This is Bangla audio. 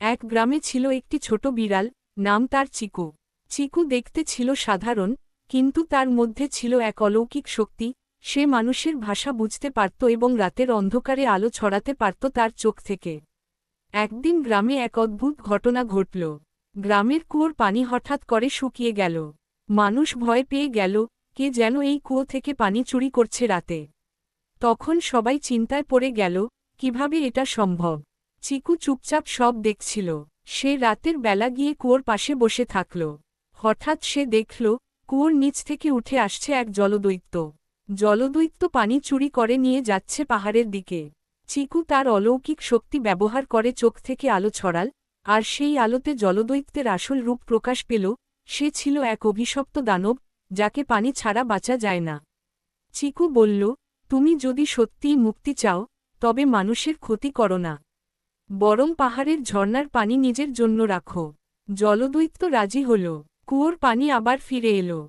এক গ্রামে ছিল একটি ছোট বিড়াল, নাম তার চিকু। চিকু দেখতে ছিল সাধারণ, কিন্তু তার মধ্যে ছিল এক অলৌকিক শক্তি। সে মানুষের ভাষা বুঝতে পারত এবং রাতের অন্ধকারে আলো ছড়াতে পারত তার চোখ থেকে। একদিন গ্রামে এক অদ্ভুত ঘটনা ঘটল। গ্রামের কুয়োর পানি হঠাৎ করে শুকিয়ে গেল। মানুষ ভয় পেয়ে গেল, কে যেন এই কুয়ো থেকে পানি চুরি করছে রাতে। তখন সবাই চিন্তায় পড়ে গেল, কিভাবে এটা সম্ভব। চিকু চুপচাপ সব দেখছিল। সে রাতের বেলা গিয়ে কুয়োর পাশে বসে থাকল। হঠাৎ সে দেখল, কুয়োর নিচ থেকে উঠে আসছে এক জলদৈত্য। জলদৈত্য পানি চুরি করে নিয়ে যাচ্ছে পাহাড়ের দিকে। চিকু তার অলৌকিক শক্তি ব্যবহার করে চোখ থেকে আলো ছড়াল, আর সেই আলোতে জলদৈত্যের আসল রূপ প্রকাশ পেল। সে ছিল এক অভিশপ্ত দানব, যাকে পানি ছাড়া বাঁচা যায় না। চিকু বলল, তুমি যদি সত্যিই মুক্তি চাও, তবে মানুষের ক্ষতি করো না, বরং পাহাড়ের ঝর্ণার পানি নিজের জন্য রাখো। জলদৈত্য রাজি হল। কুয়োর পানি আবার ফিরে এলো।